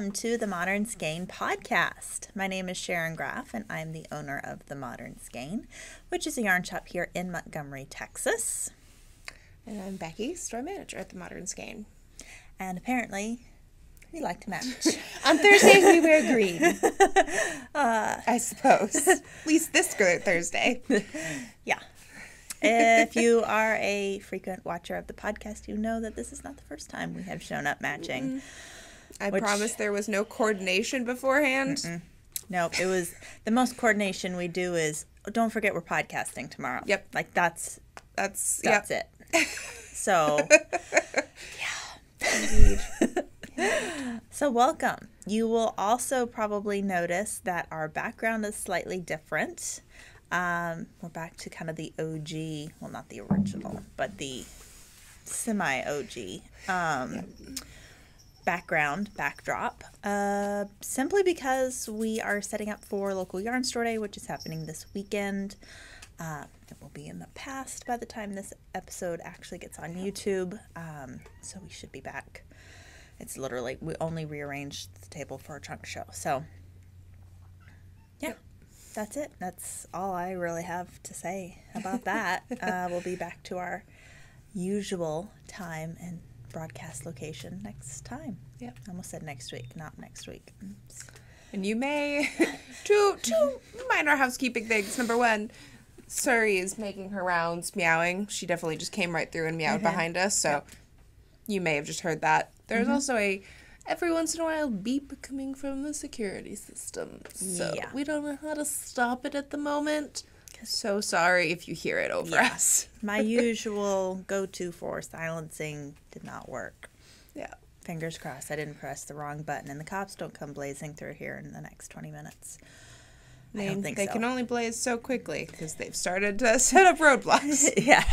welcome to the Modern Skein podcast. My name is Sharon Graff, and I'm the owner of the Modern Skein, which is a yarn shop here in Montgomery, Texas. And I'm Becky, store manager at the Modern Skein. And apparently, we like to match. On Thursdays, we wear green. I suppose. At least this Thursday. Yeah. If you are a frequent watcher of the podcast, you know that this is not the first time we have shown up matching. I promise there was no coordination beforehand. Nope, it was the most coordination we do is, don't forget we're podcasting tomorrow. Yep. Like that's yep. it. So, yeah. Indeed. So welcome. You will also probably notice that our background is slightly different. We're back to kind of the OG, well, not the original, but semi-OG backdrop, simply because we are setting up for local yarn store day, which is happening this weekend. It will be in the past by the time this episode actually gets on YouTube, so we should be back. It's literally, we only rearranged the table for a trunk show, so yeah. That's it. That's all I really have to say about that. We'll be back to our usual time and broadcast location next time. Yeah. I almost said next week, not next week. And you may, two minor housekeeping things. Number one, Suri is making her rounds, meowing. She definitely just came right through and meowed behind us, so you may have just heard that. There's also every once in a while, beep coming from the security system. So we don't know how to stop it at the moment. So sorry if you hear it over us. My usual go-to for silencing did not work. Yeah. Fingers crossed I didn't press the wrong button and the cops don't come blazing through here in the next 20 minutes. I don't think they so. can only blaze so quickly because they've started to set up roadblocks. Yeah.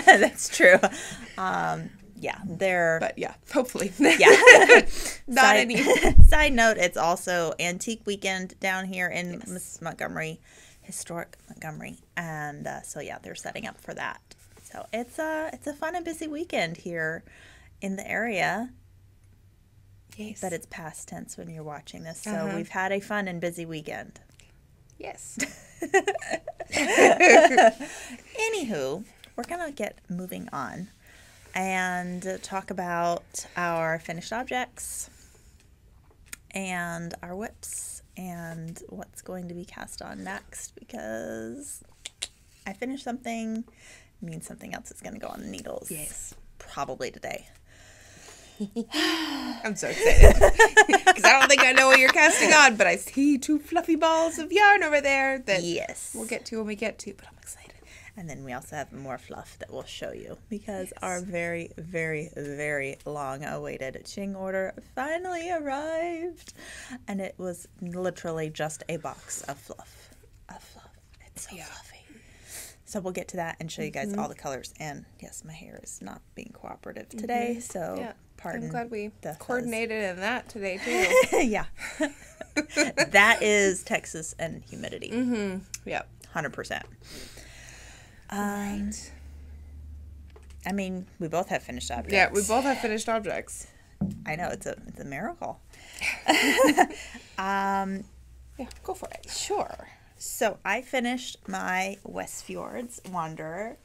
That's true. Yeah, But yeah, hopefully. Yeah. Not any. Side note, it's also Antique Weekend down here in Montgomery, historic Montgomery. And so, yeah, they're setting up for that. So it's a fun and busy weekend here in the area. Yes. But it's past tense when you're watching this. So we've had a fun and busy weekend. Yes. Anywho, we're going to get moving on and talk about our finished objects and our whips and what's going to be cast on next, because I finished something means something else is going to go on the needles. Yes. Probably today. I'm so excited because I don't think I know what you're casting on, but I see two fluffy balls of yarn over there that we'll get to when we get to, but I'm excited. And then we also have more fluff that we'll show you because our very, very, very long-awaited Qing order finally arrived. And it was literally just a box of fluff. It's so fluffy. So we'll get to that and show you guys all the colors. And yes, my hair is not being cooperative today, so pardon. I'm glad we the coordinated in that today, too. Yeah. That is Texas and humidity. Mm-hmm. Yep. 100%. Right. I mean, we both have finished objects. Yeah, we both have finished objects. I know, it's a miracle. Yeah, go for it. Sure. So I finished my Westfjords Wanderer.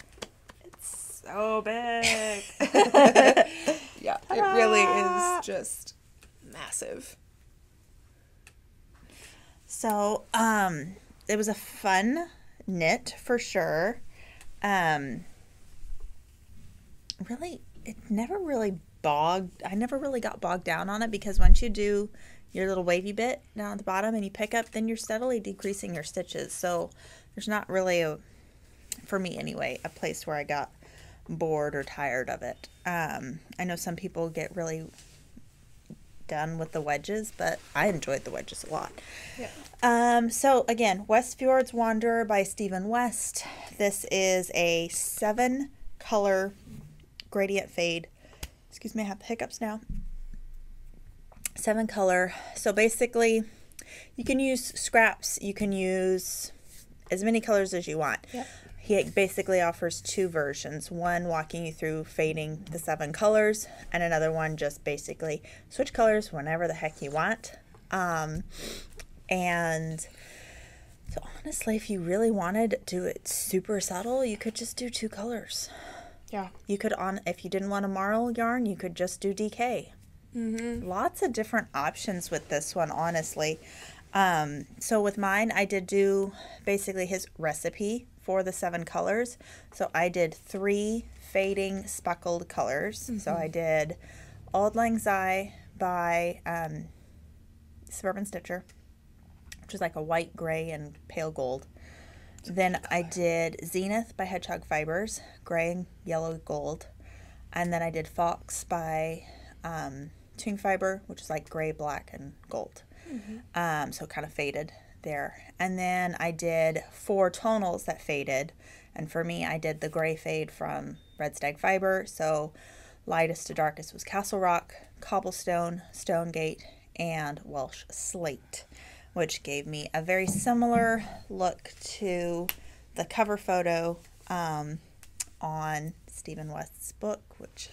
It's so big. Yeah, it really is just massive. So, it was a fun knit for sure. Really, it never really I never really got bogged down on it, because once you do your little wavy bit down at the bottom and you pick up, then you're steadily decreasing your stitches. So there's not really for me anyway, a place where I got bored or tired of it. I know some people get really done with the wedges, but I enjoyed the wedges a lot. Yeah. So again, Westfjords Wanderer by Stephen West. This is a 7-color gradient fade. Excuse me, I have the hiccups now. 7-color. So basically, you can use scraps. You can use as many colors as you want. Yep. he basically offers 2 versions. One walking you through fading the 7 colors, and another one just basically switch colors whenever the heck you want. And so honestly, if you really wanted to do it super subtle, you could just do 2 colors. Yeah. You could, if you didn't want a marl yarn, you could just do DK. Lots of different options with this one, honestly. So with mine, I did do basically his recipe for the 7 colors. So I did 3 fading speckled colors. So I did Auld Lang Syne by Suburban Stitcher, which is like a white, gray, and pale gold. Then I did Zenith by Hedgehog Fibers, gray and yellow gold. And then I did Fox by Qing Fiber, which is like gray, black, and gold. So kind of faded there. And then I did 4 tonals that faded. And for me, I did the gray fade from Red Stag Fiber. So lightest to darkest was Castle Rock, Cobblestone, Stonegate, and Welsh Slate, which gave me a very similar look to the cover photo on Stephen West's book, which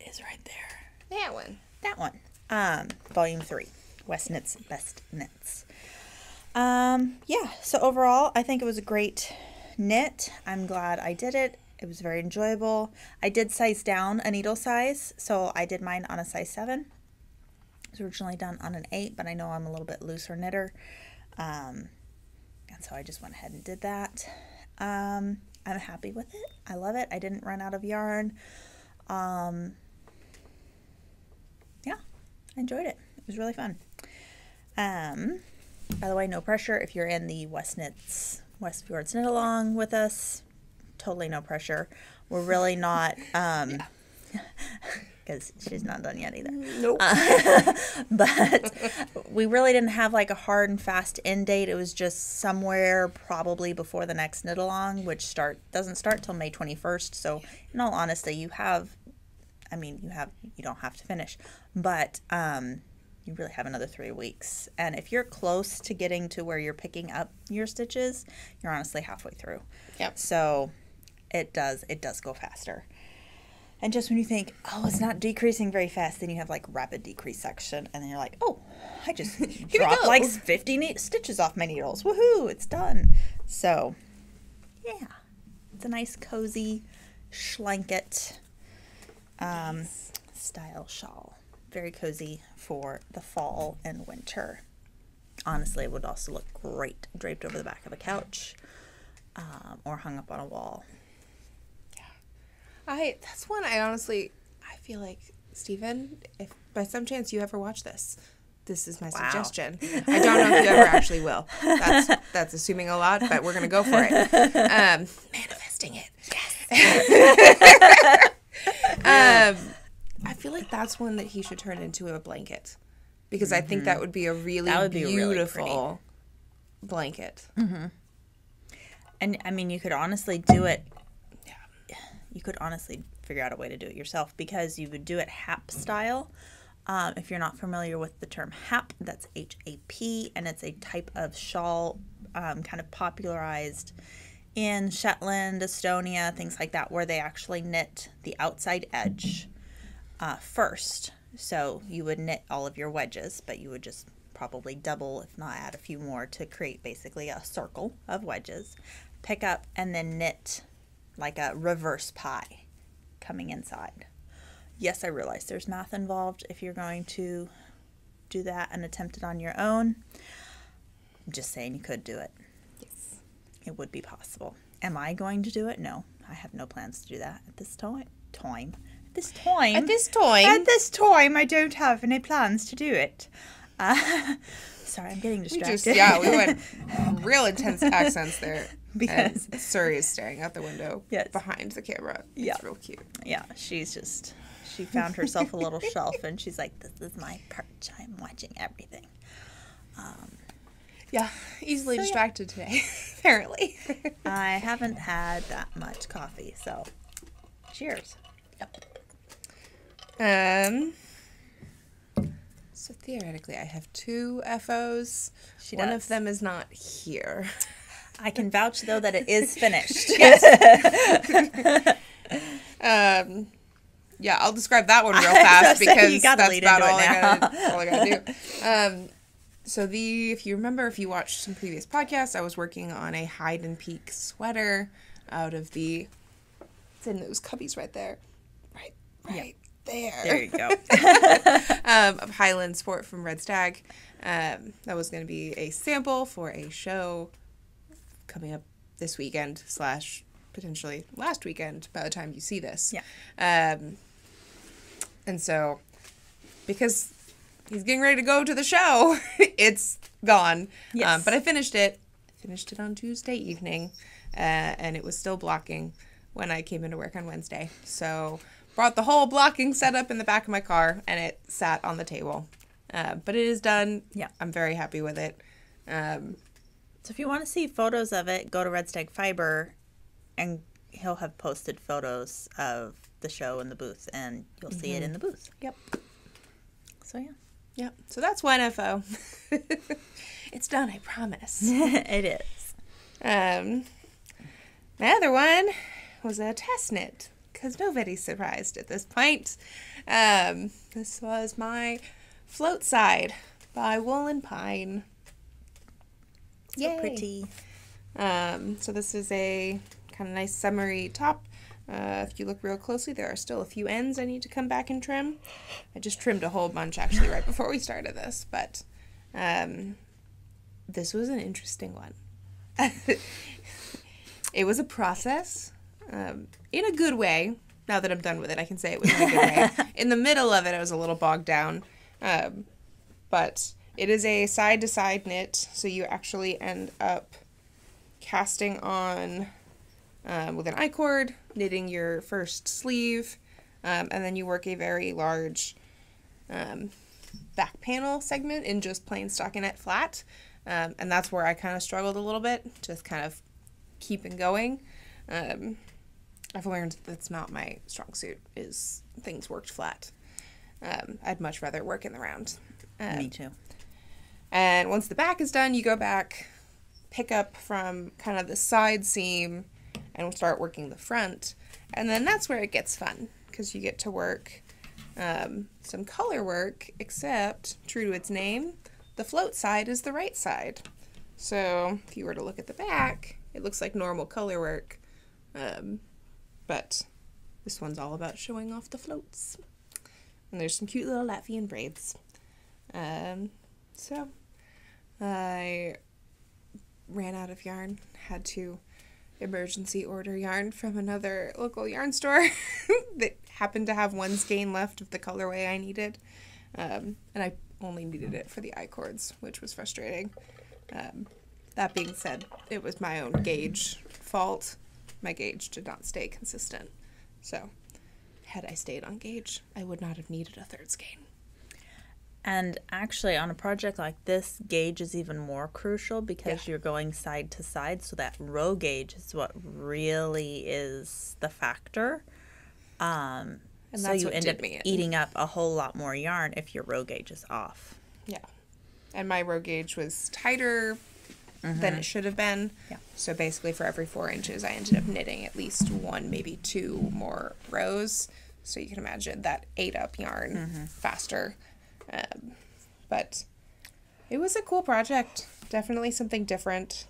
is right there. That one. That one. Volume 3, West Knits, Best Knits. Yeah, so overall, I think it was a great knit. I'm glad I did it. It was very enjoyable. I did size down a needle size, so I did mine on a size 7. It was originally done on an 8, but I know I'm a little bit looser knitter. And so I just went ahead and did that. I'm happy with it. I love it. I didn't run out of yarn. Yeah, I enjoyed it. It was really fun. By the way, no pressure if you're in the Westfjords knit along with us. Totally no pressure. We're really not, because she's not done yet either. Nope. But we really didn't have like a hard and fast end date. It was just somewhere probably before the next knit along, which doesn't start till May 21st. So in all honesty, you don't have to finish, but you really have another 3 weeks. And if you're close to getting to where you're picking up your stitches, you're honestly halfway through. Yep. So it does go faster. And just when you think, oh, it's not decreasing very fast, then you have like rapid decrease section, and then you're like, oh, I just dropped like 50 stitches off my needles. Woohoo, it's done. So yeah, it's a nice cozy schlanket style shawl. Very cozy for the fall and winter. Honestly, it would also look great draped over the back of a couch or hung up on a wall. That's one I feel like, Stephen, if by some chance you ever watch this is my suggestion. I don't know if you ever actually will. That's assuming a lot, but we're going to go for it. Manifesting it. Yes. I feel like that's one that he should turn into a blanket, because I think that would be a really beautiful blanket. Mm-hmm. And I mean, you could honestly do it. You could honestly figure out a way to do it yourself, because you would do it hap style. If you're not familiar with the term hap, that's H-A-P, and it's a type of shawl kind of popularized in Shetland, Estonia, things like that, where they actually knit the outside edge first. So you would knit all of your wedges, but you would just probably double, if not add a few more, to create basically a circle of wedges. Pick up and then knit like a reverse pie coming inside. Yes, I realize there's math involved if you're going to do that and attempt it on your own. I'm just saying you could do it. Yes. It would be possible. Am I going to do it? No, I have no plans to do that at this time. At this time, I don't have any plans to do it. Sorry, I'm getting distracted. We went real intense accents there. Because Suri is staring out the window behind the camera. It's real cute. Yeah, she found herself a little shelf, and she's like, this is my perch. I'm watching everything. Easily distracted today, apparently. I haven't had that much coffee, so cheers. Yep. So theoretically, I have 2 FOs. One of them is not here. I can vouch, though, that it is finished. Yes. Yeah, I'll describe that one real fast because that's about all I gotta do. So if you remember, if you watched some previous podcasts, I was working on a hide and peak sweater out of it's in those cubbies right there. Right there. There you go. Of Highland Sport from Red Stag. That was going to be a sample for a show coming up this weekend / potentially last weekend by the time you see this. Yeah. And so, because he's getting ready to go to the show, it's gone. Yes. But I finished it. On Tuesday evening, and it was still blocking when I came into work on Wednesday. So, brought the whole blocking setup in the back of my car, and it sat on the table. But it is done. Yeah. I'm very happy with it. So if you want to see photos of it, go to Red Stag Fiber, and he'll have posted photos of the show in the booth, and you'll see it in the booth. Yep. So yeah. Yep. So that's one FO. It's done, I promise. It is. The other one was a test knit, because nobody's surprised at this point. This was my Float Side by Wool and Pine. So Yay. pretty. So this is a kind of nice summery top. If you look real closely, there are still a few ends I need to come back and trim. I just trimmed a whole bunch actually right before we started this, but this was an interesting one. It was a process, in a good way. Now that I'm done with it, I can say it was in a good way. In the middle of it, I was a little bogged down, but it is a side-to-side knit, so you actually end up casting on with an I-cord, knitting your first sleeve, and then you work a very large back panel segment in just plain stockinette flat, and that's where I kind of struggled a little bit, just kind of keeping going. I've learned that's not my strong suit, is things worked flat. I'd much rather work in the round. Me too. And once the back is done, you go back, pick up from kind of the side seam, and we'll start working the front. And then that's where it gets fun, because you get to work some color work, except, true to its name, the float side is the right side. So if you were to look at the back, it looks like normal color work, but this one's all about showing off the floats. And there's some cute little Latvian braids. So I ran out of yarn, had to emergency order yarn from another local yarn store that happened to have one skein left of the colorway I needed. And I only needed it for the I-cords, which was frustrating. That being said, it was my own gauge fault. My gauge did not stay consistent. So had I stayed on gauge, I would not have needed a third skein. And actually, on a project like this, gauge is even more crucial because you're going side to side. So that row gauge is what really is the factor. And so that's you what end did up me in. eating up a whole lot more yarn if your row gauge is off. Yeah. And my row gauge was tighter than it should have been. Yeah. So basically for every 4 inches, I ended up knitting at least 1, maybe 2 more rows. So you can imagine that ate up yarn faster. But it was a cool project. Definitely something different.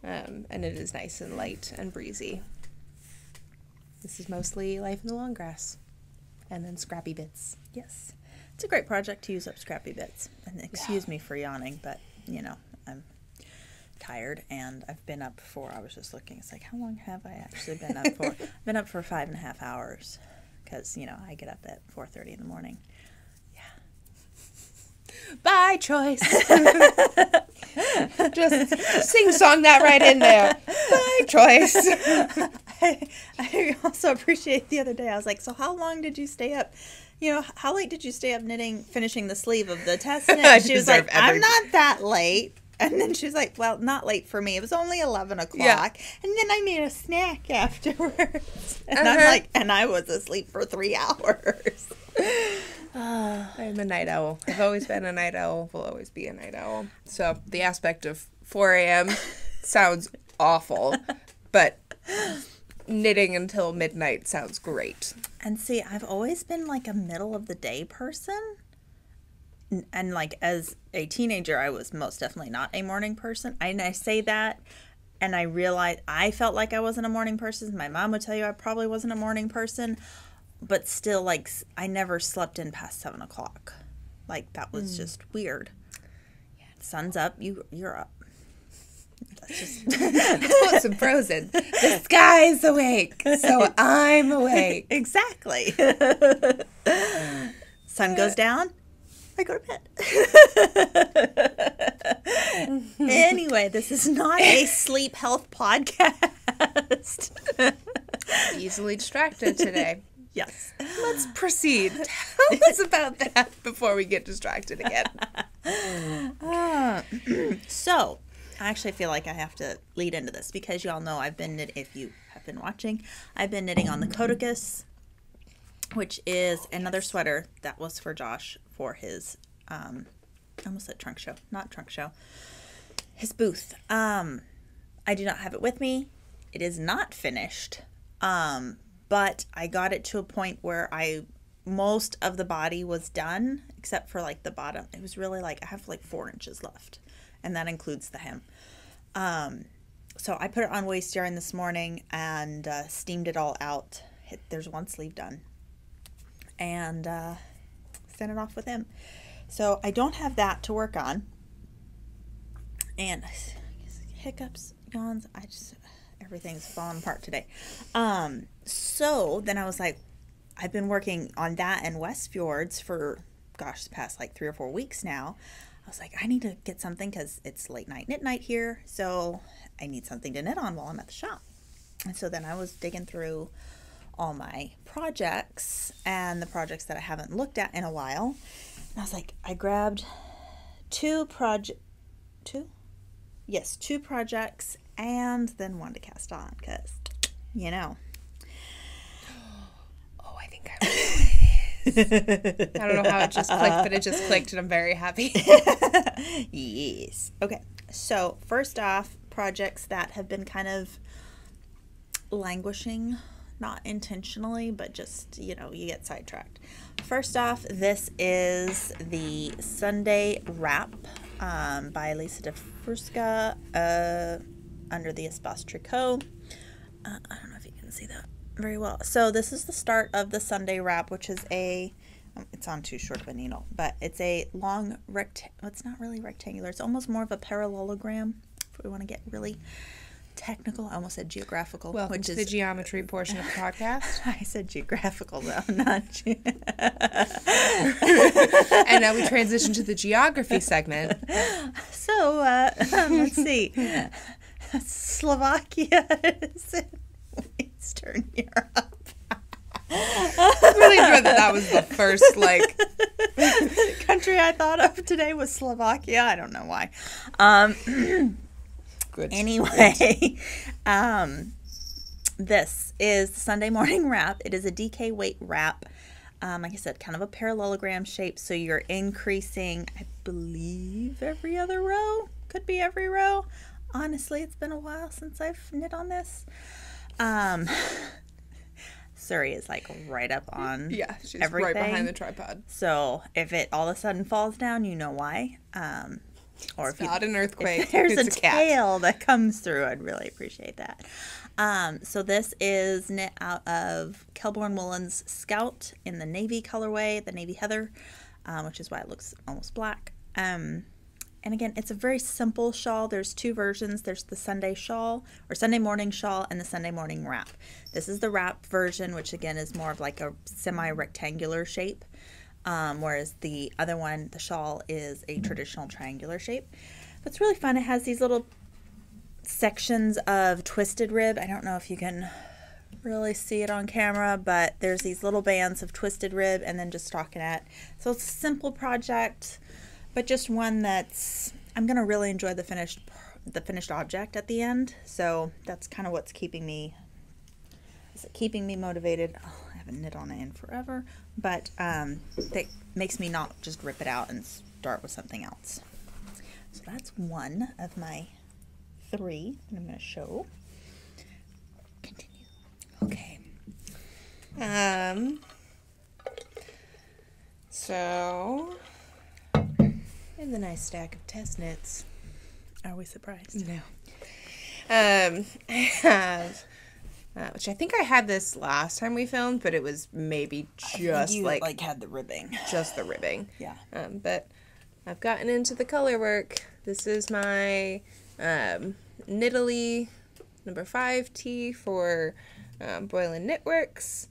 And it is nice and light and breezy. This is mostly life in the long grass. And then scrappy bits. Yes. It's a great project to use up scrappy bits. And excuse me for yawning, but, you know, I'm tired and I've been up for, I was just looking, it's like, how long have I actually been up for? I've been up for 5.5 hours because, you know, I get up at 4:30 in the morning. By choice. Just sing-song that right in there. By choice. I also appreciate the other day, I was like, so how long did you stay up? You know, how late did you stay up knitting, finishing the sleeve of the test knit? She was like, I'm not that late. And then she was like, well, not late for me. It was only 11 o'clock. Yeah. And then I made a snack afterwards. And I'm like, and I was asleep for 3 hours. I'm a night owl. I've always been a night owl. Will always be a night owl. So the aspect of 4 a.m. sounds awful. But knitting until midnight sounds great. And see, I've always been like a middle of the day person. And like as a teenager, I was most definitely not a morning person. And I say that, and I realized I felt like I wasn't a morning person. My mom would tell you I probably wasn't a morning person. But still, like, I never slept in past 7 o'clock. Like, that was just weird. Yeah, sun's up, you're up. That's just... Quote some Frozen. The sky's awake, so I'm awake. Exactly. Sun goes down, I go to bed. Anyway, this is not a sleep health podcast. Easily distracted today. Yes. Let's proceed. Tell us about that before we get distracted again. So, I actually feel like I have to lead into this because y'all know I've been if you have been watching, I've been knitting on the Codicus, which is another sweater that was for Josh for his, I almost said trunk show, not trunk show, his booth. I do not have it with me. It is not finished. But I got it to a point where most of the body was done, except for like the bottom. It was really like, I have like 4 inches left, and that includes the hem. So I put it on waste yarn this morning and steamed it all out. There's one sleeve done. And sent it off with him. So I don't have that to work on. And hiccups, yawns, everything's falling apart today. So then I was like, I've been working on that and Westfjords for, gosh, the past like 3 or 4 weeks now. I was like, I need to get something because it's late night knit night here. So I need something to knit on while I'm at the shop. And so then I was digging through all my projects and the projects that I haven't looked at in a while. And I was like, I grabbed 2 projects and then one to cast on because, you know. Oh, I think I know what it is. I don't know how it just clicked, but it just clicked and I'm very happy. Yes. Okay. So first off, projects that have been kind of languishing, not intentionally, but just, you get sidetracked. First off, this is the Sunday wrap by Lisa DeFrusca under the Espace Tricot. I don't know if you can see that very well. So this is the start of the Sunday wrap, which is it's on too short of a needle, but it's a long it's not really rectangular. It's almost more of a parallelogram if we want to get really technical. I almost said geographical. Well, which is the geometry portion of the podcast. I said geographical though, not And now we transition to the geography segment. So, let's see. Slovakia is in Eastern Europe. I really enjoyed that was the first, country I thought of today was Slovakia. I don't know why. Good. Anyway, this is the Sunday morning wrap. It is a DK weight wrap. Like I said, kind of a parallelogram shape. So you're increasing, I believe, every other row. Could be every row. Honestly, it's been a while since I've knit on this. Suri is like right up on she's everything. Right behind the tripod. So if it all of a sudden falls down, you know why. Or it's not an earthquake. If there's it's a tail that comes through, I'd really appreciate that. So this is knit out of Kelborn Woolen's Scout in the navy colorway, the navy heather, which is why it looks almost black. And again, it's a very simple shawl. There's 2 versions. There's the Sunday shawl or Sunday morning shawl and the Sunday morning wrap. This is the wrap version, which again is more of like a semi-rectangular shape. Whereas the other one, the shawl, is a traditional triangular shape. But it's really fun. It has these little sections of twisted rib. I don't know if you can really see it on camera, but there's these little bands of twisted rib and then just stockinette. So it's a simple project, but just one that's, I'm going to really enjoy the finished object at the end. So that's kind of what's keeping me motivated. Oh, I haven't knit on it in forever, but that makes me not just rip it out and start with something else. So that's one of my 3 that I'm going to show. Okay. So, in the nice stack of test knits. Are we surprised? No. I have, which I think I had this last time we filmed, but it was maybe just you, like had the ribbing. just the ribbing. Yeah. But I've gotten into the color work. This is my Knitily number 5 tee for Boylan Knitworks,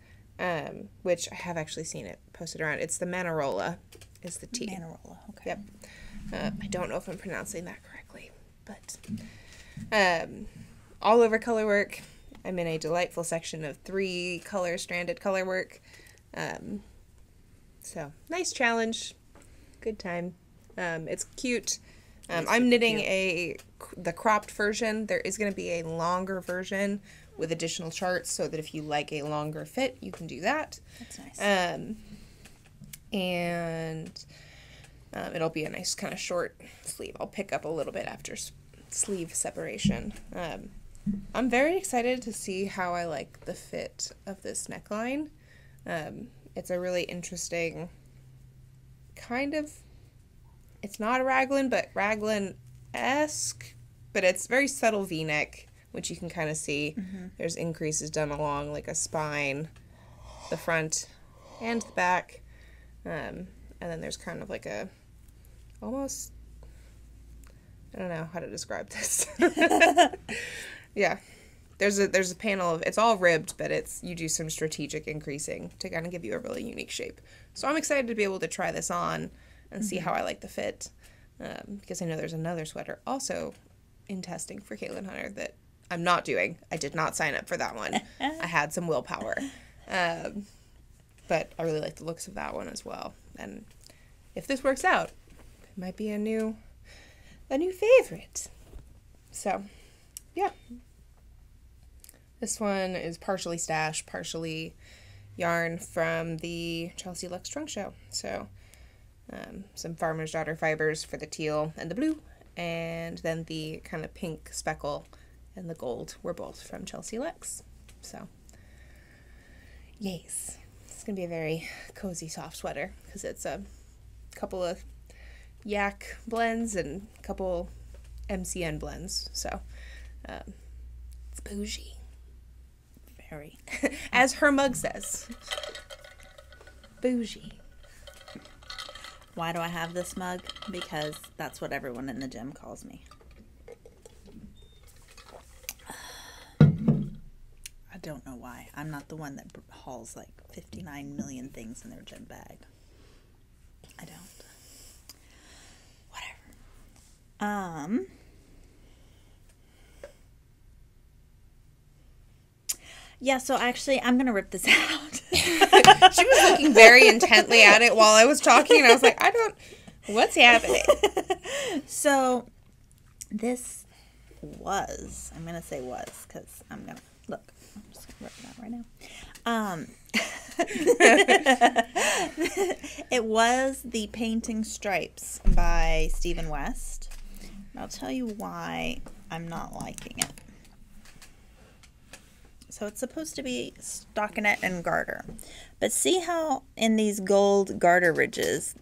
which I have actually seen it posted around. It's the Manarola is the tee. Manarola, okay. Yep. I don't know if I'm pronouncing that correctly, but all over color work. I'm in a delightful section of 3 stranded color work. So nice challenge, good time. It's cute. I'm knitting the cropped version. There is going to be a longer version with additional charts, so that if you like a longer fit, you can do that. That's nice. And it'll be a nice kind of short sleeve. I'll pick up a little bit after sleeve separation. I'm very excited to see how I like the fit of this neckline. It's a really interesting kind of, it's not a raglan, but raglan-esque, but it's very subtle V-neck, which you can kind of see. Mm-hmm. There's increases done along like a spine, the front and the back. And then there's kind of like a, almost, I don't know how to describe this. Yeah. There's a panel of, it's all ribbed, but you do some strategic increasing to kind of give you a really unique shape. So I'm excited to be able to try this on and see how I like the fit. Because I know there's another sweater also in testing for Caitlin Hunter that I'm not doing. I did not sign up for that one. I had some willpower. But I really like the looks of that one as well. And if this works out, it might be a new favorite. So, yeah. This one is partially stash, partially yarn from the Chelsea Luxe Trunk Show. So, some Farmer's Daughter fibers for the teal and the blue, and then the kind of pink speckle and the gold were both from Chelsea Luxe. So, yes. It's going to be a very cozy, soft sweater because it's a couple of yak blends and a couple MCN blends. So, it's bougie. Very. As her mug says. Bougie. Why do I have this mug? Because that's what everyone in the gym calls me. I don't know why. I'm not the one that hauls like 59 million things in their gym bag. I don't. Whatever. Yeah, so actually, I'm going to rip this out. She was looking very intently at it while I was talking, and I was like, what's happening? So, this was, I'm going to say was, because I'm going to, look, I'm just going to rip it out right now. It was the Painting Stripes by Stephen West. And I'll tell you why I'm not liking it. So it's supposed to be stockinette and garter. But see how in these gold garter ridges,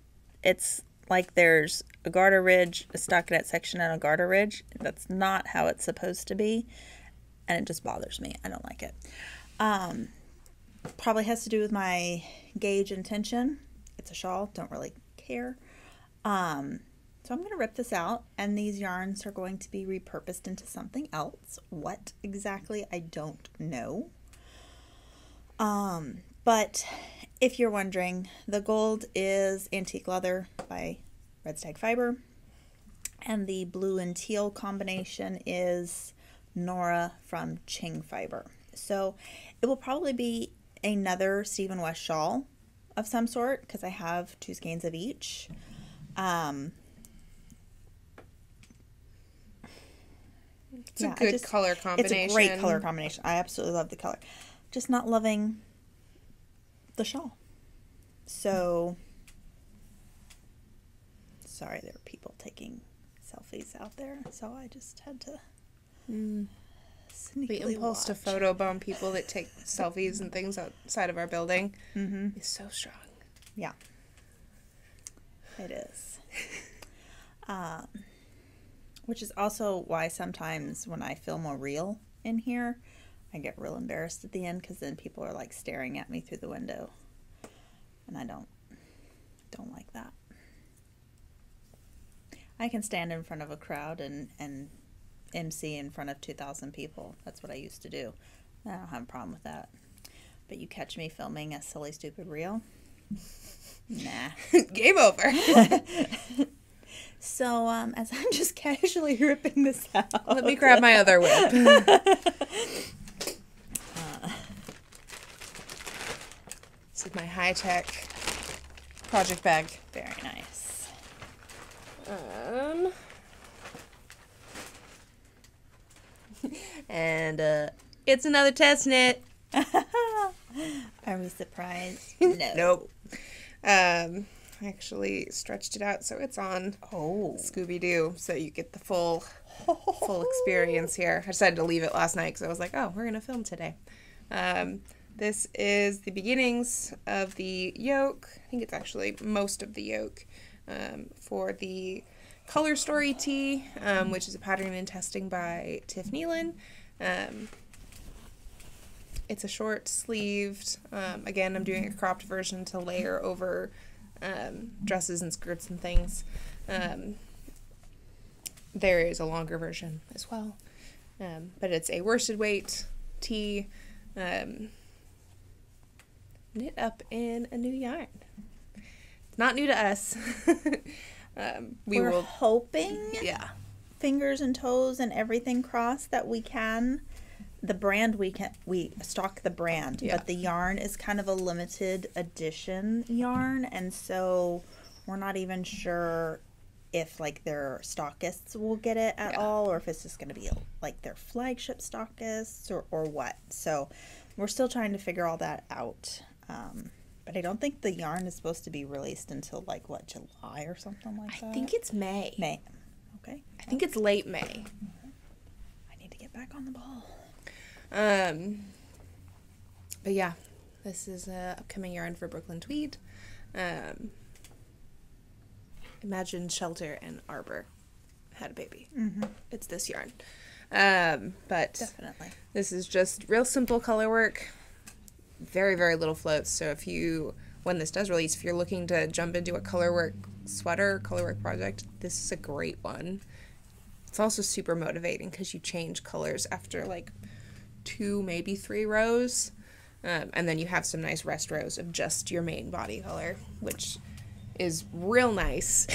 it's like there's a garter ridge, a stockinette section, and a garter ridge. That's not how it's supposed to be. And it just bothers me. I don't like it. Probably has to do with my gauge and tension. It's a shawl. Don't really care. So I'm going to rip this out, and these yarns are going to be repurposed into something else. What exactly, I don't know. But if you're wondering, the gold is Antique Leather by Red Stag Fiber, and the blue and teal combination is Nora from Qing Fiber. So it will probably be another Stephen West shawl of some sort, because I have 2 skeins of each. It's a good color combination. It's a great color combination. I absolutely love the color. Just not loving the shawl. So, sorry, there were people taking selfies out there, so I just had to The impulse to photobomb people that take selfies and things outside of our building is so strong. Yeah. It is. Which is also why sometimes when I film a reel in here, I get real embarrassed at the end because then people are like staring at me through the window. And I don't like that. I can stand in front of a crowd and MC in front of 2,000 people. That's what I used to do. I don't have a problem with that. But you catch me filming a silly, stupid reel? Nah. Game over. So, as I'm just casually ripping this out. Let me grab my other whip. This is my high-tech project bag. Very nice. And it's another test knit. Are we surprised? No. Nope. I actually stretched it out so it's on Scooby-Doo, so you get the full experience here. I decided to leave it last night because I was like, oh, we're gonna film today. This is the beginnings of the yoke. I think it's actually most of the yoke for the Color Story tee, which is a pattern and testing by Tifnieland. It's a short sleeved. Again, I'm doing a cropped version to layer over dresses and skirts and things. There is a longer version as well, but it's a worsted weight tee. Knit up in a new yarn. It's not new to us. We're hoping, yeah, fingers and toes and everything crossed, that we can. The brand we stock the brand, but the yarn is kind of a limited edition yarn, and so we're not even sure if like their stockists will get it at all, or if it's just going to be like their flagship stockists or what. So we're still trying to figure all that out. But I don't think the yarn is supposed to be released until like what, July or something like that. I think it's May. May. Okay. I think it's late May. I need to get back on the ball. But yeah, this is a upcoming yarn for Brooklyn Tweed. Imagine Shelter and Arbor had a baby. It's this yarn. But definitely, this is just real simple color work. Very, very little floats. So when this does release, if you're looking to jump into a color work sweater, color work project, this is a great one. It's also super motivating because you change colors after like 2, maybe 3 rows. And then you have some nice rest rows of just your main body color, which is real nice.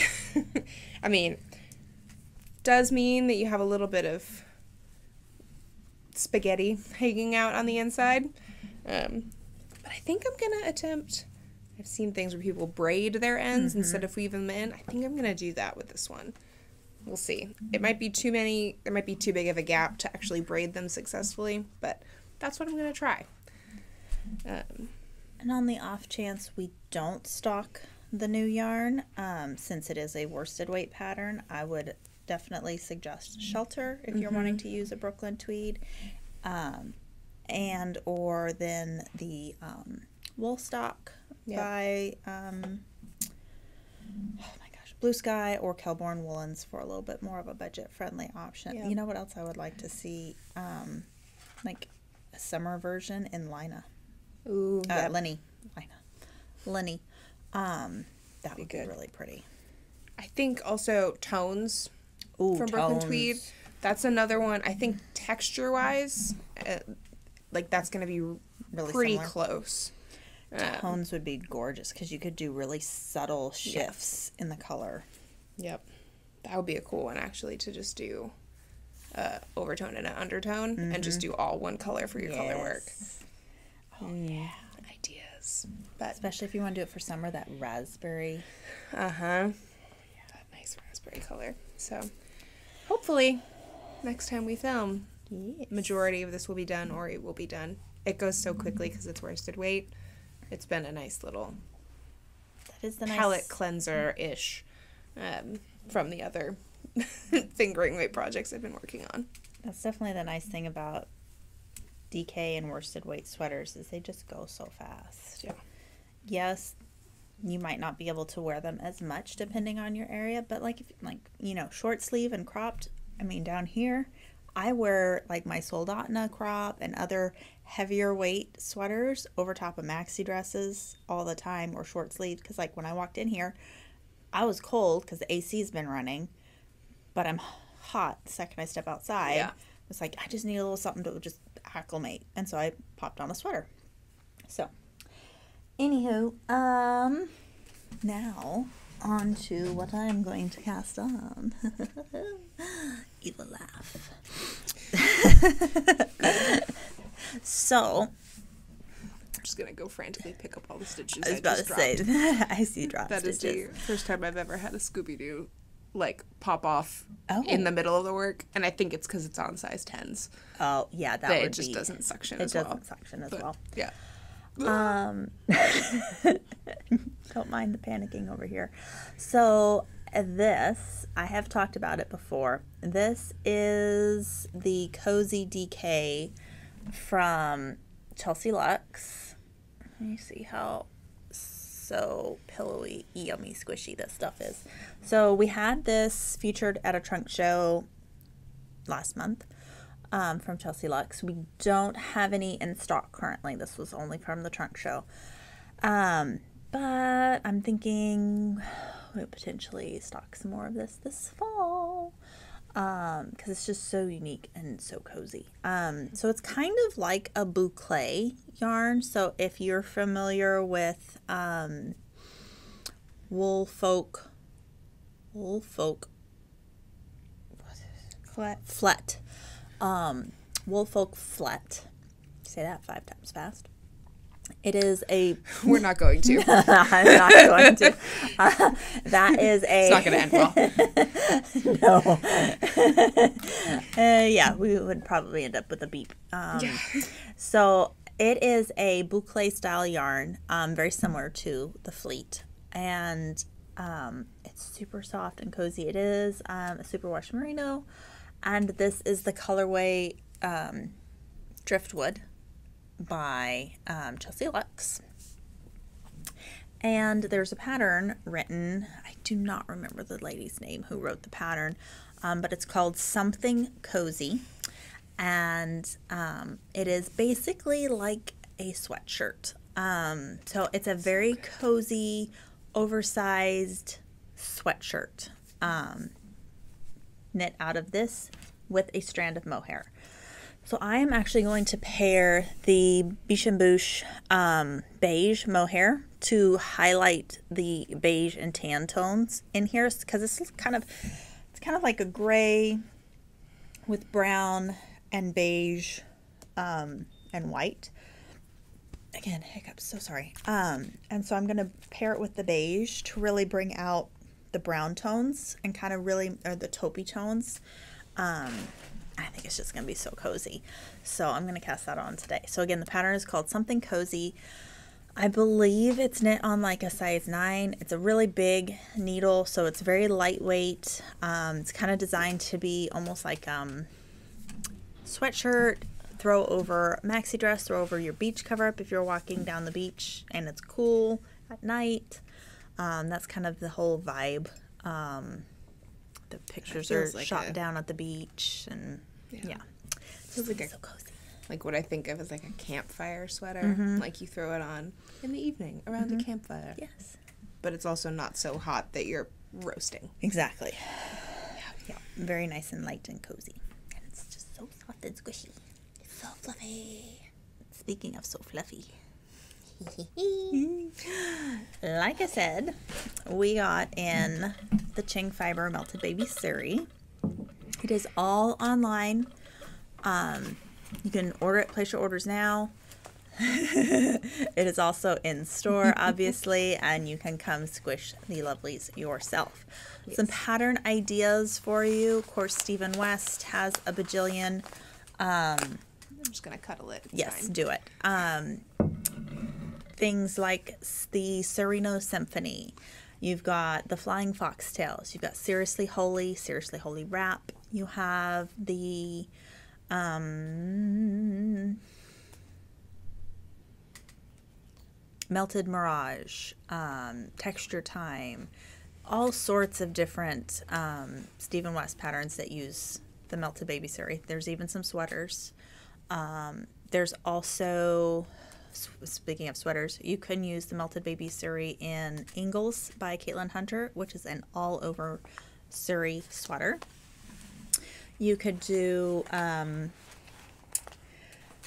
I mean, does mean that you have a little bit of spaghetti hanging out on the inside. But I think I'm going to attempt, I've seen things where people braid their ends instead of weave them in. I think I'm going to do that with this one. We'll see. It might be too many, there might be too big of a gap to actually braid them successfully, but that's what I'm going to try. And on the off chance we don't stock the new yarn, since it is a worsted weight pattern, I would definitely suggest Shelter if you're wanting to use a Brooklyn Tweed. And or then the Woolstock by oh my gosh, Blue Sky or Kelborn Woolens for a little bit more of a budget friendly option. You know what else I would like to see? Like a summer version in Lina. Ooh, Lenny. That would be really pretty. I think also Tones from Tones. Brooklyn Tweed. That's another one. I think texture wise, like that's going to be Really pretty similar. Close. Tones would be gorgeous because you could do really subtle shifts in the color. Yep. That would be a cool one actually, to just do overtone and an undertone and just do all one color for your color work. Oh yeah. Ideas. But especially if you want to do it for summer, that raspberry. That nice raspberry color. So hopefully next time we film, majority of this will be done, or it will be done. It goes so quickly because it's worsted weight. It's been a nice little that is the palette cleanser-ish from the other fingering weight projects I've been working on. That's definitely the nice thing about DK and worsted weight sweaters is they just go so fast. Yeah. Yes, you might not be able to wear them as much depending on your area, but like, if, like, you know, short sleeve and cropped, I mean, down here, I wear like my Soldatna crop and other heavier weight sweaters over top of maxi dresses all the time, or short sleeve, because like when I walked in here, I was cold because the AC's been running, but I'm hot the second I step outside. Yeah. It's like I just need a little something to just acclimate, and so I popped on a sweater. So anywho, now on to what I'm going to cast on. Evil laugh. So I'm just gonna go frantically pick up all the stitches I was about to say, I see drop that stitches. That is the first time I've ever had a Scooby-Doo like pop off Oh. in the middle of the work, and I think it's because it's on size 10s. Oh yeah, that But would it just be, doesn't suction it as well. doesn't suction as But, well. Yeah. Don't mind the panicking over here. So this, I have talked about it before. This is the Cozy DK from Chelsea Luxe. Let me see how so pillowy, yummy, squishy this stuff is. So we had this featured at a trunk show last month. From Chelsea Luxe. We don't have any in stock currently. This was only from the trunk show. But I'm thinking we'll potentially stock some more of this fall. Because it's just so unique and so cozy. So it's kind of like a boucle yarn. So if you're familiar with Woolfolk Flet. Woolfolk Flet. Say that 5 times fast. It is a... We're not going to. I'm not going to. That is a... It's not going to end well. No. Yeah, we would probably end up with a beep. Yeah. So it is a boucle style yarn, very similar to the Fleet. And it's super soft and cozy. It is a superwash merino. And this is the colorway Driftwood by Chelsea Luxe. And there's a pattern written, I do not remember the lady's name who wrote the pattern, but it's called Something Cozy. And it is basically like a sweatshirt. So it's a very cozy, oversized sweatshirt. Knit out of this with a strand of mohair. So I am actually going to pair the Biche and Bouche beige mohair to highlight the beige and tan tones in here, because this is kind of like a gray with brown and beige and white. Again, hiccups, so sorry. And so I'm going to pair it with the beige to really bring out the brown tones and kind of really, or the taupey tones. I think it's just going to be so cozy. So I'm going to cast that on today. So again, the pattern is called Something Cozy. I believe it's knit on like a size 9. It's a really big needle, so it's very lightweight. It's kind of designed to be almost like sweatshirt, throw over maxi dress, throw over your beach cover up if you're walking down the beach and it's cool at night. That's kind of the whole vibe. The pictures are like shot down at the beach, and yeah. Feels like so cozy. Like what I think of as like a campfire sweater. Like you throw it on in the evening around a campfire. Yes. But it's also not so hot that you're roasting. Exactly. Yeah. Very nice and light and cozy. And it's just so soft and squishy. It's so fluffy. Speaking of so fluffy. Like I said, we got in the Qing Fiber Melted Baby Suri. It is all online. You can order it, place your orders now. It is also in store, obviously, and you can come squish the lovelies yourself. Yes. Some pattern ideas for you. Of course, Stephen West has a bajillion. I'm just going to cuddle it. It's yes, fine. do it. Things like the Sereno Symphony You've got the flying foxtails. You've got Seriously Holy wrap. You have the Melted Mirage, Texture Time, all sorts of different Stephen West patterns that use the melted baby suri. There's even some sweaters. There's also, speaking of sweaters, you can use the melted baby suri in Ingles by Caitlin Hunter, which is an all-over suri sweater. You could do,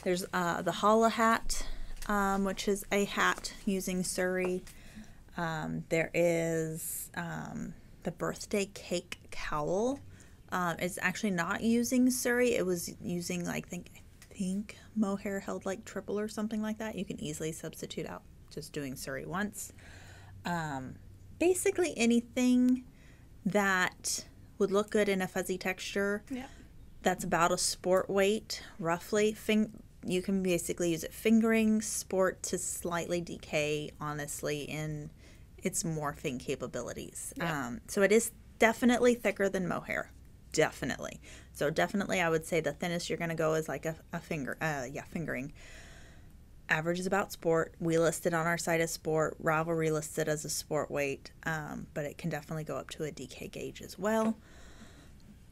there's the Holla hat, which is a hat using suri. There is the birthday cake cowl. It's actually not using suri. It was using, like, I think mohair held like triple or something like that. You can easily substitute out just doing suri once. Basically anything that would look good in a fuzzy texture. Yeah. That's about a sport weight, roughly. You can basically use it fingering, sport to slightly decay, honestly, in its morphing capabilities. Yeah. So it is definitely thicker than mohair. Definitely. So definitely I would say the thinnest you're going to go is like a fingering. Average is about sport. We listed on our site as sport. Ravelry listed as a sport weight, but it can definitely go up to a DK gauge as well.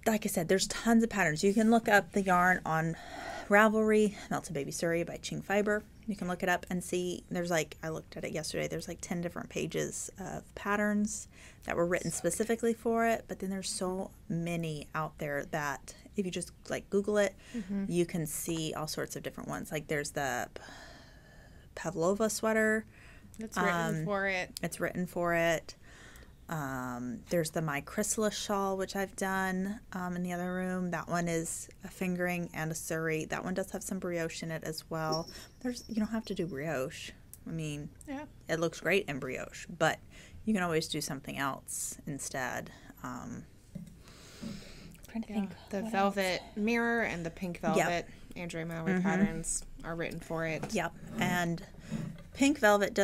Like I said, there's tons of patterns. You can look up the yarn on Ravelry, Melted Baby Suri by Qing Fiber. You can look it up and see, there's like, I looked at it yesterday, there's like 10 different pages of patterns that were written specifically for it, but then there's so many out there that if you just like Google it, you can see all sorts of different ones. Like there's the Pavlova sweater. It's written for it. It's written for it. There's the My Chrysalis shawl, which I've done in the other room. That one is a fingering and a suri. That one does have some brioche in it as well. You don't have to do brioche. I mean, Yeah. it looks great in brioche, but you can always do something else instead. Trying to think. The what velvet mirror and the pink velvet Andrea Maury patterns are written for it. Yep. And pink velvet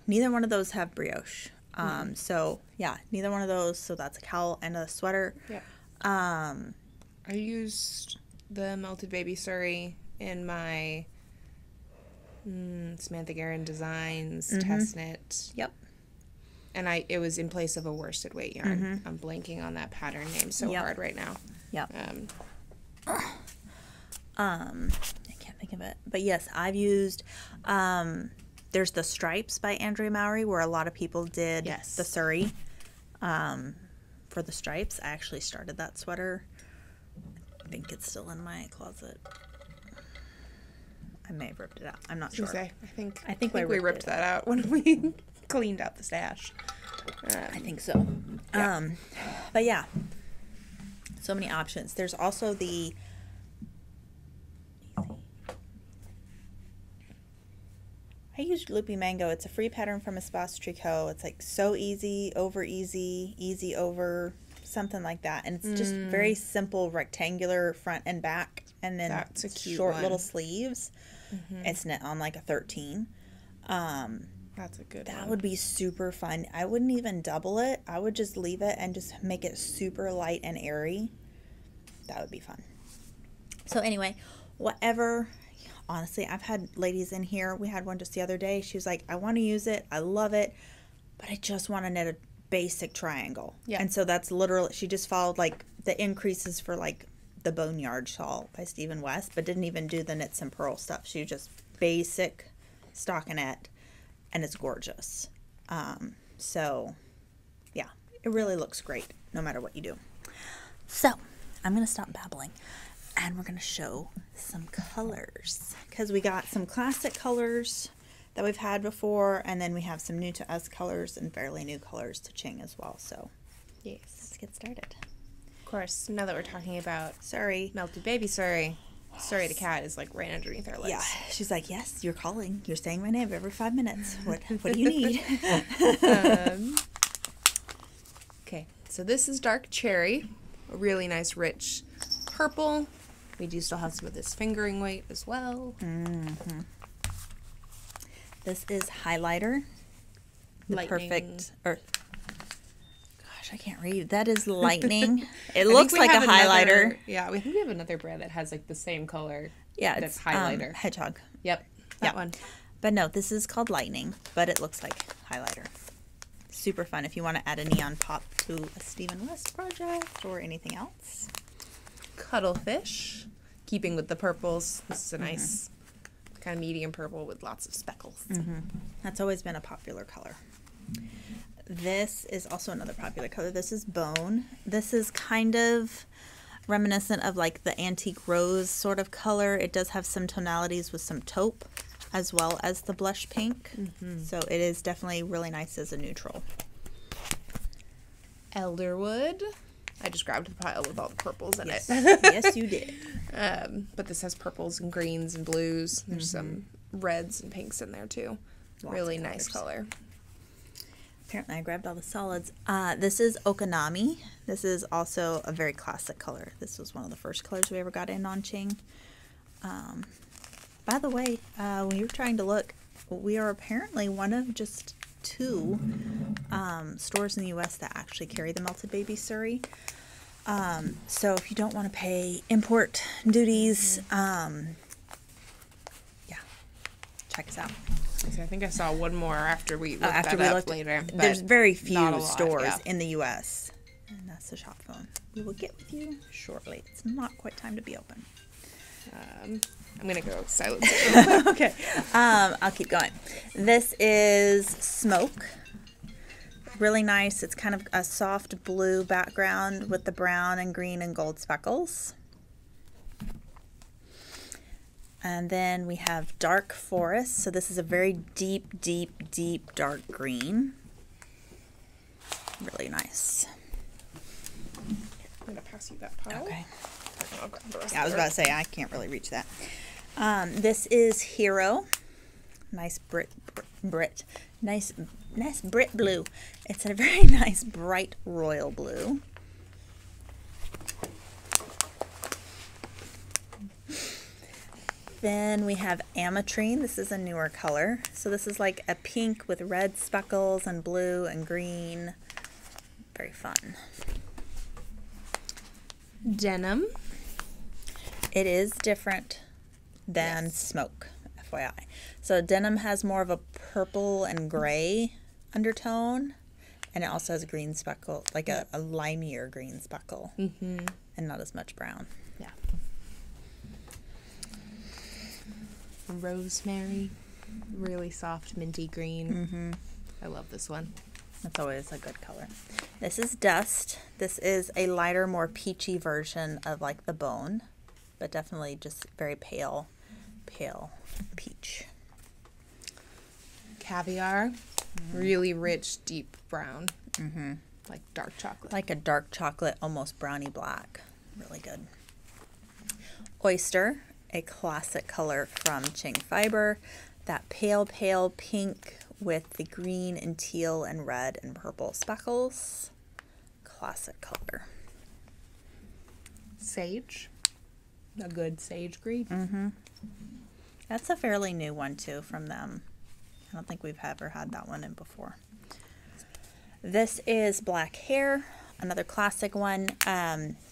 neither one of those have brioche. So yeah, neither one of those. So that's a cowl and a sweater. Yeah. I used the Melted Baby Suri in my Samantha Guerin Designs test knit. Yep. And it was in place of a worsted weight yarn. I'm blanking on that pattern name so hard right now. Yep. I can't think of it. But yes, I've used there's the Stripes by Andrea Maury, where a lot of people did the suri for the stripes. I actually started that sweater. I think it's still in my closet. I may have ripped it out. I'm not sure. I think we ripped that out when we cleaned out the stash. I think so. Yeah. But yeah, so many options. There's also the I used Loopy Mango. It's a free pattern from Espace Tricot. It's like so easy, easy over, something like that. And it's just very simple, rectangular front and back, and then that's a cute short one. Little sleeves. It's knit on like a 13. That's a good one. That would be super fun. I wouldn't even double it. I would just leave it and just make it super light and airy. That would be fun. So anyway, whatever. Honestly, I've had ladies in here. We had one just the other day. She was like, I want to use it. I love it. But I just want to knit a basic triangle. Yeah. And so that's literally, she just followed like the increases for like the Boneyard shawl by Stephen West, but didn't even do the knits and purl stuff. She just basic stockinette, and it's gorgeous. So yeah, it really looks great no matter what you do. So I'm going to stop babbling. And we're going to show some colors, because we got some classic colors that we've had before, and then we have some new to us colors and fairly new colors to Qing as well. So yes, let's get started. Of course, now that we're talking about Suri. Melted Baby Suri, Suri the cat is like right underneath our legs. Yeah, she's like, yes, you're calling. You're saying my name every 5 minutes. What do you need? Okay, so this is dark cherry, a really nice rich purple. We do still have some of this fingering weight as well. This is highlighter. The Lightning. perfect, or I can't read. That is lightning. It looks like a highlighter. Yeah, we think we have another brand that has like the same color. Yeah, that's it's highlighter. Hedgehog. Yep, that one. But no, this is called lightning, but it looks like highlighter. Super fun if you want to add a neon pop to a Stephen West project or anything else. Cuttlefish, keeping with the purples. This is a nice kind of medium purple with lots of speckles. That's always been a popular color. This is also another popular color. This is bone. This is kind of reminiscent of like the antique rose sort of color. It does have some tonalities with some taupe as well as the blush pink. So it is definitely really nice as a neutral. Elderwood. I just grabbed the pile with all the purples in it. Yes, you did. But this has purples and greens and blues. There's some reds and pinks in there too. Really nice color. Apparently I grabbed all the solids. This is Okanami. This is also a very classic color. This was one of the first colors we ever got in on Qing. By the way, when you were trying to look, we are apparently one of just 2 stores in the U.S. that actually carry the melted baby Suri. So if you don't want to pay import duties, check us out. I think I saw one more after we looked up later. There's very few stores in the U.S. And that's the shop phone. We will get with you shortly. It's not quite time to be open. I'm going to go silent. Okay. I'll keep going. This is Smoke. Really nice. It's kind of a soft blue background with the brown and green and gold speckles. And then we have Dark Forest. So this is a very deep, deep, deep dark green. Really nice. I'm going to pass you that pile. Okay. I'll grab the rest I was about to say, I can't really reach that. This is Hero. Nice nice Brit blue. It's a very nice bright royal blue. Then we have Ametrine. This is a newer color. So this is like a pink with red speckles and blue and green. Very fun. Denim. It is different than Smoke, FYI. So denim has more of a purple and gray undertone, and it also has a green speckle, like a limier green speckle, and not as much brown. Yeah. Rosemary, really soft minty green. I love this one. That's always a good color. This is Dust. This is a lighter, more peachy version of like the bone, but definitely just very pale peach. Caviar, really rich, deep brown, like dark chocolate. Like a dark chocolate, almost browny black. Really good. Oyster, a classic color from Qing Fiber. That pale pink with the green and teal and red and purple speckles. Classic color. Sage, a good sage green. That's a fairly new one too from them. I don't think we've ever had that one in before. This is Black Hair, another classic one.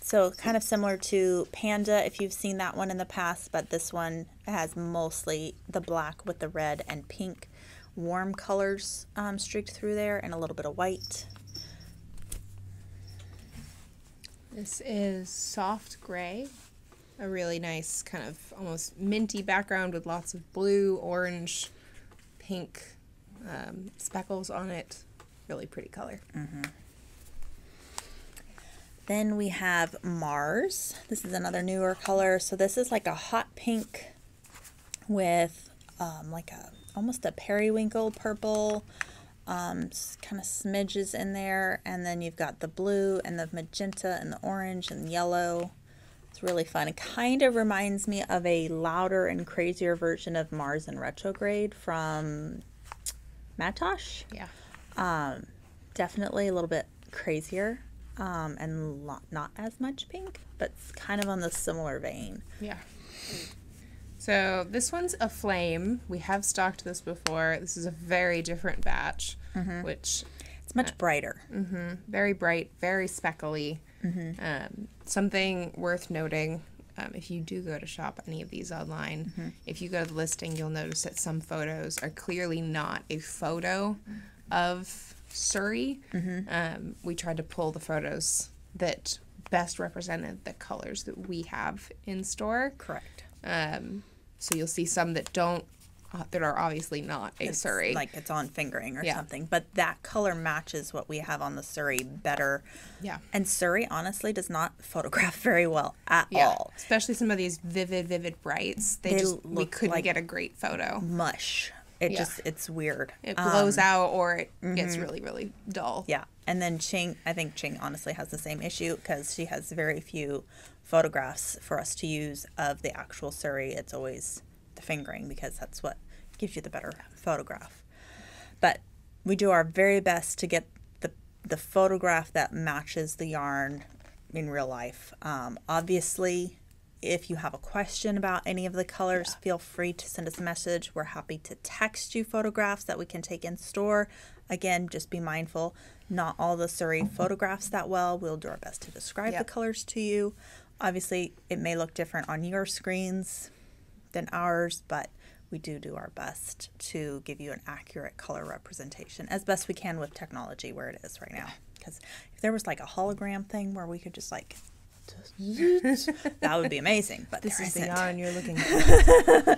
So kind of similar to Panda if you've seen that one in the past, but this one has mostly the black with the red and pink warm colors streaked through there and a little bit of white. This is Soft Gray, a really nice kind of almost minty background with lots of blue, orange, pink speckles on it. Really pretty color. Then we have Mars. This is another newer color. So this is like a hot pink with like almost a periwinkle purple, kind of smidges in there. And then you've got the blue and the magenta and the orange and yellow. It's really fun. It kind of reminds me of a louder and crazier version of Mars in Retrograde from Matosh. Yeah. Definitely a little bit crazier. And not as much pink, but it's kind of on the similar vein. Yeah. So this one's a flame. We have stocked this before. This is a very different batch, which It's much brighter. Very bright, very speckly. Something worth noting, if you do go to shop any of these online, if you go to the listing, you'll notice that some photos are clearly not a photo of Suri. We tried to pull the photos that best represented the colors that we have in store. Correct. So you'll see some that don't, that are obviously not a Suri. Like it's on fingering or something. But that color matches what we have on the Suri better. Yeah. And Suri, honestly, does not photograph very well at all. Especially some of these vivid brights. We couldn't like get a great photo. Mush. It just, it's weird. It blows out or it gets really, really dull. Yeah. And then Qing, I think Qing honestly has the same issue because she has very few photographs for us to use of the actual Suri. It's always the fingering because that's what gives you the better photograph. But we do our very best to get the photograph that matches the yarn in real life. Obviously, if you have a question about any of the colors, feel free to send us a message. We're happy to text you photographs that we can take in store. Again, just be mindful, not all the Suri photographs that well. We'll do our best to describe the colors to you. Obviously, it may look different on your screens than ours, but we do our best to give you an accurate color representation as best we can with technology where it is right now. Because if there was like a hologram thing where we could just like, that would be amazing. But this is isn't. the yarn you're looking for.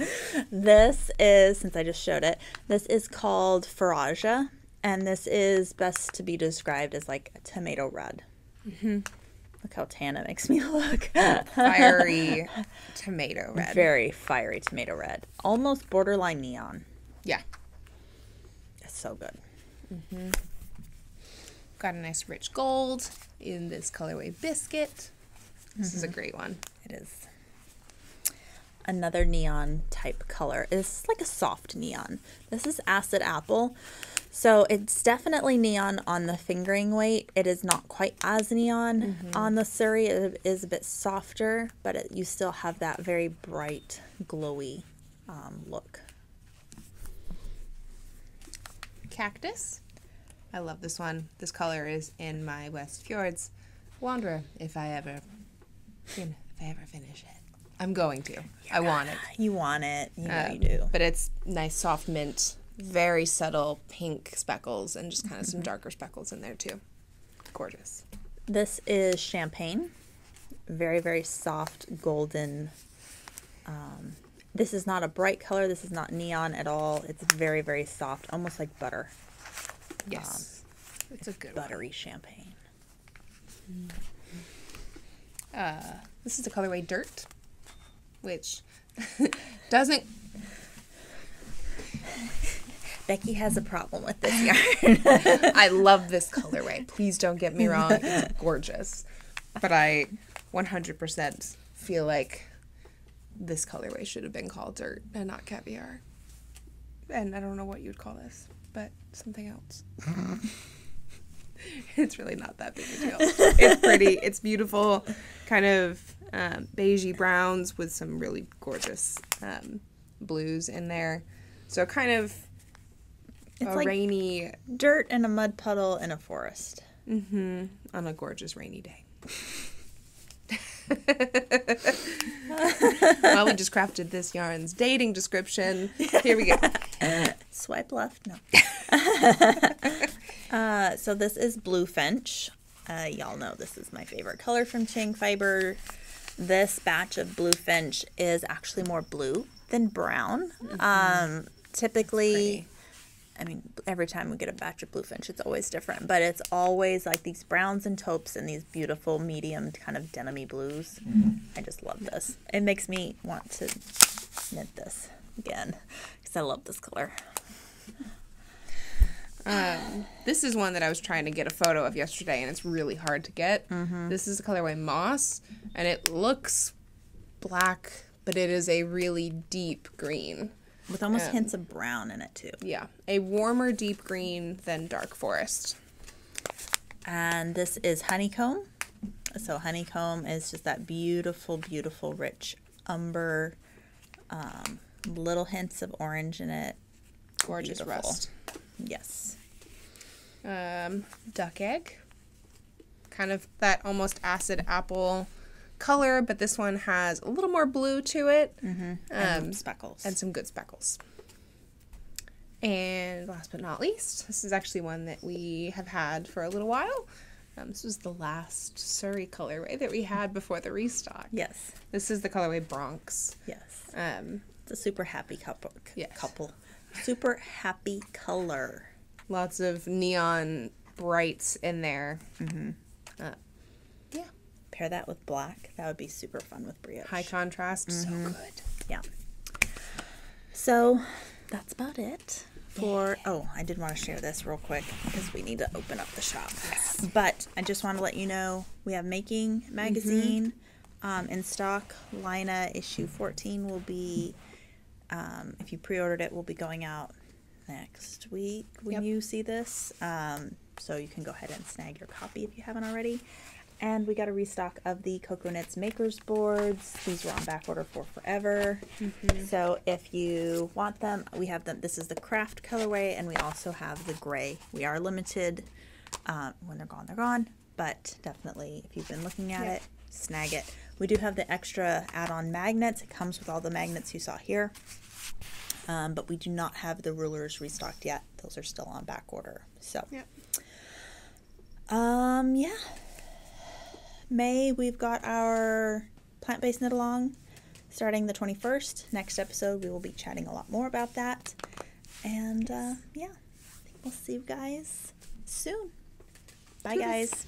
This is, since I just showed it, this is called Faraja, and this is best to be described as like a tomato red. Look how tan it makes me look. Fiery tomato red. Very fiery tomato red. Almost borderline neon. Yeah. It's so good. Got a nice rich gold in this colorway biscuit. This is a great one. It is. Another neon type color. It's like a soft neon. This is acid apple. So it's definitely neon on the fingering weight. It is not quite as neon on the Suri. It is a bit softer, but you still have that very bright, glowy look. Cactus. I love this one. This color is in my Westfjords Wanderer. If I ever finish it, I'm going to. I want it. You want it. You know you do. But it's nice soft mint. Very subtle pink speckles and just kind of some darker speckles in there too. Gorgeous. This is champagne. Very, very soft golden. This is not a bright color. This is not neon at all. It's very, very soft, almost like butter. Yes. It's a good buttery champagne. This is the colorway Dirt, which doesn't... Becky has a problem with this yarn. I love this colorway. Please don't get me wrong. It's gorgeous. But I 100% feel like this colorway should have been called Dirt and not Caviar. And I don't know what you'd call this, but something else. It's really not that big a deal. It's pretty. It's beautiful. Kind of beigey browns with some really gorgeous blues in there. So kind of it's a like rainy dirt and a mud puddle in a forest. on a gorgeous rainy day. Well, we just crafted this yarn's dating description. Here we go. Swipe left. No. So this is Blue Finch. Y'all know this is my favorite color from Qing Fiber. This batch of Blue Finch is actually more blue than brown. Typically, I mean, every time we get a batch of Blue Finch, it's always different, but it's always like these browns and taupes and these beautiful medium kind of denim-y blues. I just love this. It makes me want to knit this again because I love this color. This is one that I was trying to get a photo of yesterday, and it's really hard to get. This is the colorway Moss, and it looks black, but it is a really deep green. With almost hints of brown in it, too. Yeah, a warmer deep green than Dark Forest. And this is Honeycomb. So Honeycomb is just that beautiful, beautiful, rich umber. Little hints of orange in it. Gorgeous Beautiful. rust. Yes. duck egg. Kind of that almost acid apple color, but this one has a little more blue to it. And speckles. And some good speckles. And last but not least, this is actually one that we have had for a little while. This was the last Suri colorway that we had before the restock. Yes. This is the colorway Bronx. Yes. It's a super happy couple. Super happy color. Lots of neon brights in there. Yeah. Pair that with black. That would be super fun with brioche. High contrast. So good. Yeah. So that's about it. I did want to share this real quick because we need to open up the shop. Yes. But I just want to let you know we have Making magazine in stock. Lina issue 14 will be, if you pre-ordered it, will be going out next week when you see this. So you can go ahead and snag your copy if you haven't already. And we got a restock of the Cocoa Knits Makers boards. These were on back order for forever. So if you want them, we have them. This is the craft colorway, and we also have the gray. We are limited. When they're gone, they're gone. But definitely, if you've been looking at it, snag it. We do have the extra add-on magnets. It comes with all the magnets you saw here. But we do not have the rulers restocked yet. Those are still on back order. So, yeah. May, we've got our plant-based knit-along starting the 21st. Next episode, we will be chatting a lot more about that. And, yeah, I think we'll see you guys soon. Bye, guys.